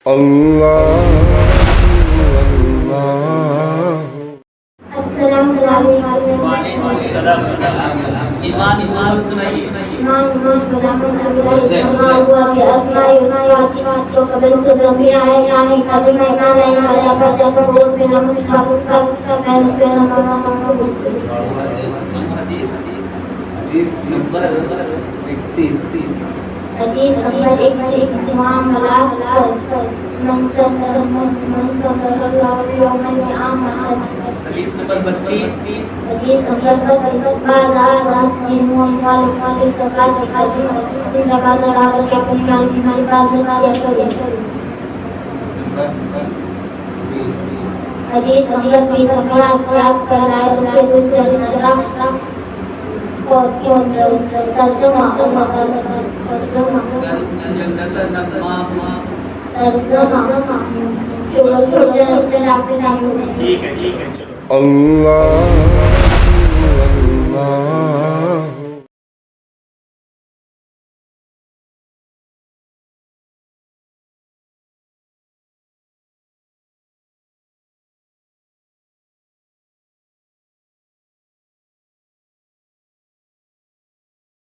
اللہ اللہ السلام علیکم۔ وعلیکم السلام۔ ایمان سنائیے۔ ایمان ہوا کہ اسماء و صفات کو قبلت جميع يعني ترجمہ چلا ہے والا بچہ سب جس میں نام صفات سب میں اس کے نام حدیث نمبر 31۔ حدیث نمبر 31 معاملات منصب مسلم صلی اللہ علیہ وسلم کی آمد۔ حدیث نمبر 32۔ حدیث نمبر 32 بعد آسین والی زکات کی حاجی زکات ادا کر کے اپنی مال کی حفاظت کیا کرے۔ حدیث نمبر 20 سماعت یاد کرائے کے دل جنجرا کو ترجمہ ٹھیک ہے چلو۔ اللہ اللہ